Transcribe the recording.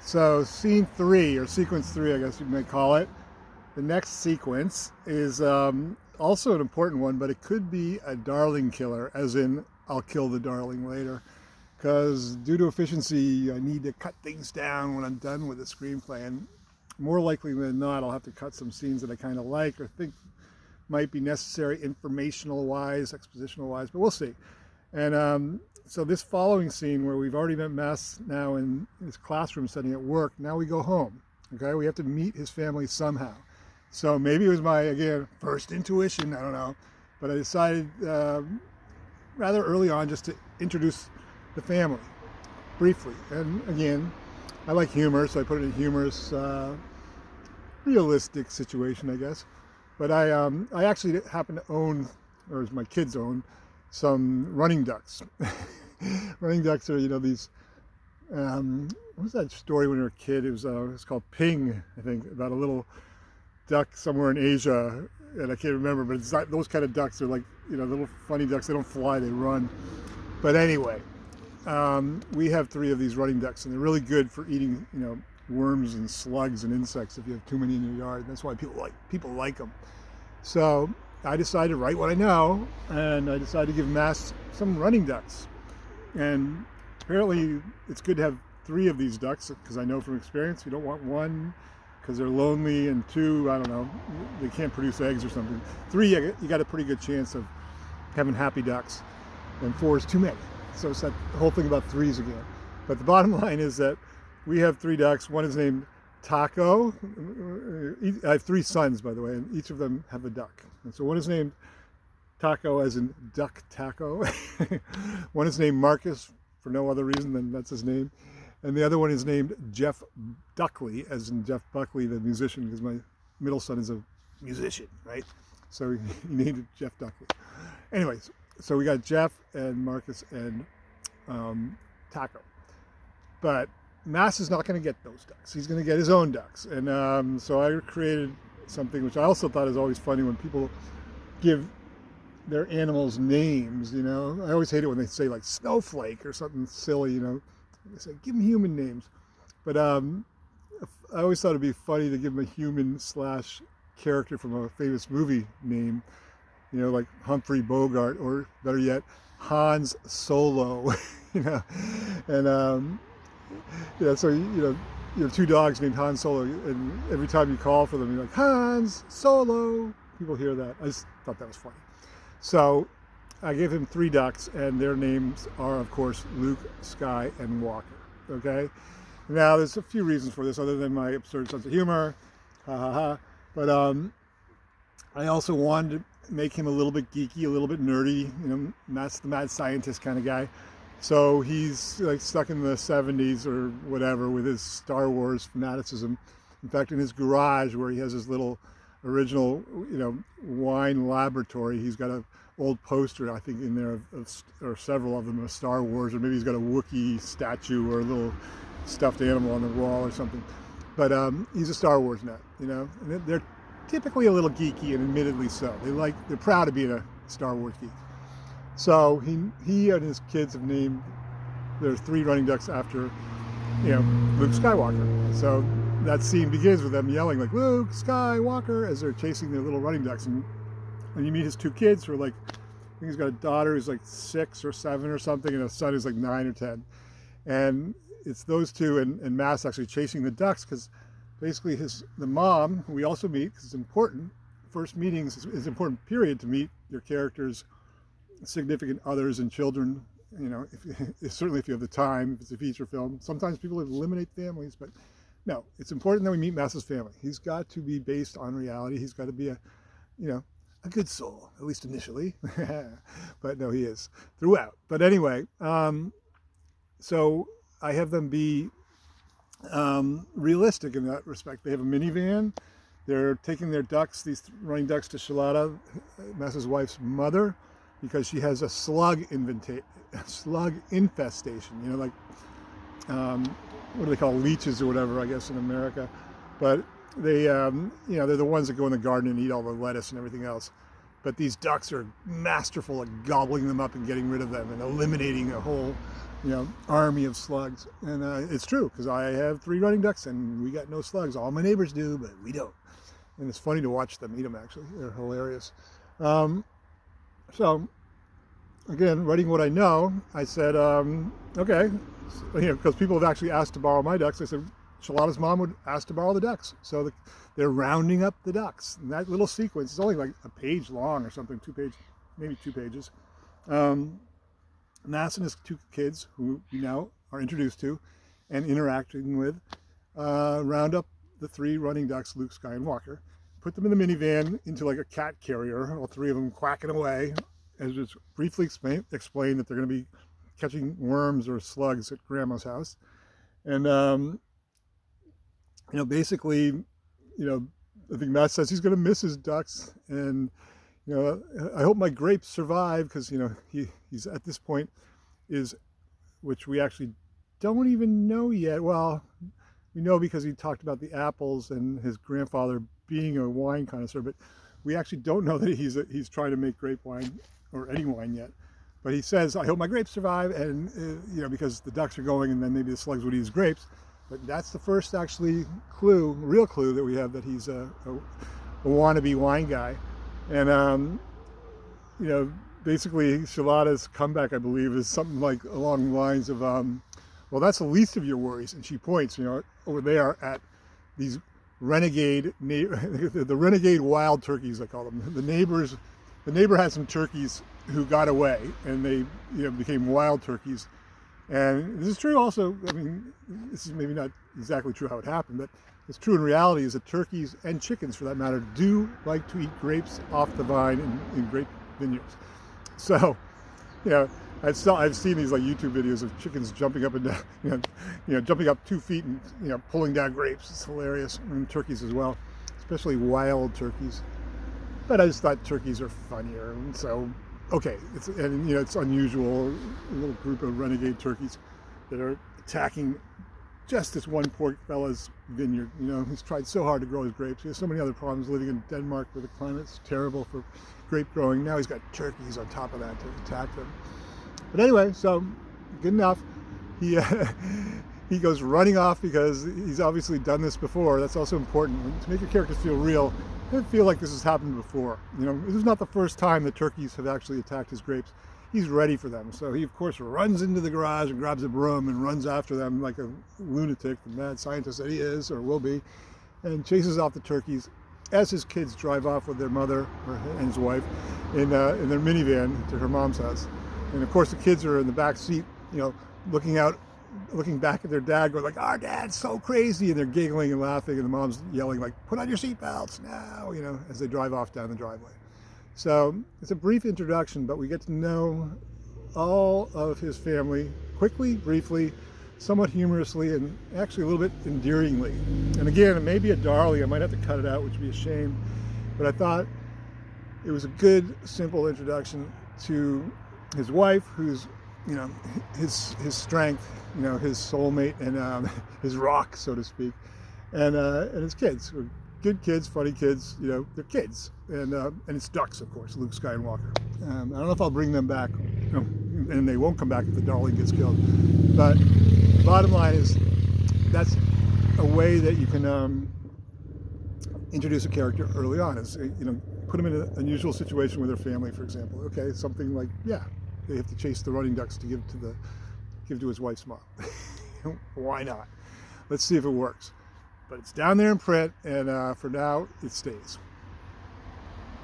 So scene 3, or sequence 3, I guess you may call it. The next sequence is also an important one, but it could be a darling killer, as in I'll kill the darling later. Because due to efficiency, I need to cut things down when I'm done with the screenplay. And more likely than not, I'll have to cut some scenes that I kind of like or think might be necessary informational-wise, expositional-wise, but we'll see. And so this following scene where we've already met Mass now in his classroom setting at work, now we go home, okay? We have to meet his family somehow. So maybe it was my, again, first intuition, I don't know, but I decided rather early on just to introduce the family briefly. And again, I like humor, so I put it in a humorous, realistic situation, I guess. But I actually happen to own, or as my kids own, some running ducks. Running ducks are, these, what was that story when you were a kid? It was called Ping, I think, about a little duck somewhere in Asia, and I can't remember, but it's not, those kind of ducks are like, little funny ducks. They don't fly, they run. But anyway, we have 3 of these running ducks, and they're really good for eating, worms and slugs and insects if you have too many in your yard. That's why people like them. So I decided to write what I know, and I decided to give Mass some running ducks. And apparently it's good to have 3 of these ducks, because I know from experience you don't want 1 because they're lonely, and 2, I don't know, they can't produce eggs or something. 3, you got a pretty good chance of having happy ducks, and 4 is too many. So it's that whole thing about 3s again. But the bottom line is that we have 3 ducks. One is named Taco. I have 3 sons, by the way, and each of them have a duck. And so one is named Taco, as in duck taco. One is named Marcus for no other reason than that's his name. And the other one is named Jeff Buckley, as in Jeff Buckley, the musician, because my middle son is a musician, right? So he named it Jeff Buckley. Anyways, so we got Jeff and Marcus and Taco. But Mass is not going to get those ducks. He's going to get his own ducks. And so I created something which I also thought is always funny when people give their animals names, I always hate it when they say like Snowflake or something silly, They say, give them human names. But I always thought it'd be funny to give them a human / character from a famous movie name, like Humphrey Bogart, or better yet, Hans Solo, And so you have 2 dogs named Han Solo, and every time you call for them, you're like, Hans Solo. People hear that. I just thought that was funny. So I gave him 3 ducks, and their names are, of course, Luke, Sky, and Walker. Okay? Now, there's a few reasons for this, other than my absurd sense of humor. Ha ha ha. But I also wanted to make him a little bit geeky, a little bit nerdy. That's the mad scientist kind of guy. So he's like stuck in the 70s or whatever with his Star Wars fanaticism. In fact, in his garage where he has his little original, wine laboratory, he's got an old poster, I think, in there or several of them of Star Wars, or maybe he's got a Wookiee statue or a little stuffed animal on the wall or something. But he's a Star Wars nut, and they're typically a little geeky, and admittedly so. They're proud to be a Star Wars geek. So he and his kids have named their 3 running ducks after, Luke Skywalker. So that scene begins with them yelling like, Luke Skywalker, as they're chasing their little running ducks. And you meet his 2 kids who are like, I think he's got a daughter who's like 6 or 7 or something, and a son who's like 9 or 10. And it's those 2 and Mass actually chasing the ducks, because basically the mom, who we also meet, because it's important, first meetings is an important period to meet your characters' significant others and children, certainly if you have the time, if it's a feature film. Sometimes people eliminate families, but no, it's important that we meet Mass's family. He's got to be based on reality. He's got to be a good soul, at least initially. But no, he is throughout. But anyway, so I have them be realistic in that respect. They have a minivan. They're taking their ducks, these running ducks, to Shalata, Mass's wife's mother, because she has a slug infestation, like, what do they call leeches or whatever, I guess, in America. But they, they're the ones that go in the garden and eat all the lettuce and everything else. But these ducks are masterful at gobbling them up and getting rid of them and eliminating a whole army of slugs. And it's true, because I have 3 running ducks and we got no slugs. All my neighbors do, but we don't. And it's funny to watch them eat them, actually. They're hilarious. So again, writing what I know, I said, okay, because people have actually asked to borrow my ducks. I said, Charlotta's mom would ask to borrow the ducks. So they're rounding up the ducks. And that little sequence is only like a page long or something, maybe 2 pages. Nass and his 2 kids, who we now are introduced to and interacting with, round up the 3 running ducks, Luke, Sky, and Walker, put them in the minivan into like a cat carrier, all 3 of them quacking away, and just briefly explain that they're going to be catching worms or slugs at Grandma's house. And, basically, I think Matt says he's going to miss his ducks, and I hope my grapes survive, because he's at this point which we actually don't even know yet. Well, we know because he talked about the apples and his grandfather being a wine connoisseur, but we actually don't know that he's trying to make grape wine or any wine yet. But he says, I hope my grapes survive, and because the ducks are going, and then maybe the slugs would eat his grapes. But that's the first actually real clue that we have that he's a wannabe wine guy. And basically Charlotta's comeback, I believe, is something like along the lines of, well, that's the least of your worries. And she points, over there at these renegade, the renegade wild turkeys, I call them. The neighbor had some turkeys who got away, and they became wild turkeys. And this is true also. I mean, this is maybe not exactly true how it happened, but it's true in reality, is that turkeys and chickens, for that matter, do like to eat grapes off the vine in grape vineyards. So, I've seen these like YouTube videos of chickens jumping up and down, jumping up 2 feet and pulling down grapes. It's hilarious, and turkeys as well, especially wild turkeys. But I just thought turkeys are funnier, and so okay, it's unusual, a little group of renegade turkeys that are attacking just this one poor fella's vineyard. He's tried so hard to grow his grapes. He has so many other problems living in Denmark, where the climate's terrible for grape growing. Now he's got turkeys on top of that to attack them. But anyway, so good enough. He goes running off because he's obviously done this before. That's also important to make your characters feel real. I feel like this has happened before. This is not the first time the turkeys have actually attacked his grapes. He's ready for them. So he, of course, runs into the garage and grabs a broom and runs after them like a lunatic, the mad scientist that he is, or will be, and chases off the turkeys as his kids drive off with their mother and his wife in their minivan to her mom's house. And, of course, the kids are in the back seat, looking back at their dad, going like, our dad's so crazy, and they're giggling and laughing, and the mom's yelling like, put on your seatbelts now, as they drive off down the driveway. So it's a brief introduction, but we get to know all of his family quickly, briefly, somewhat humorously, and actually a little bit endearingly. And again, it may be a darling, I might have to cut it out, which would be a shame, but I thought it was a good, simple introduction to his wife, who's his strength, his soulmate, and his rock, so to speak, and his kids, who are good kids, funny kids. They're kids, and it's ducks, of course, Luke, Sky, and Walker. I don't know if I'll bring them back, and they won't come back if the darling gets killed. But the bottom line is, that's a way that you can introduce a character early on. Is put them in an unusual situation with their family, for example. Okay, something like they have to chase the running ducks to give to his wife's mom. Why not? Let's see if it works. But it's down there in print, and for now, it stays.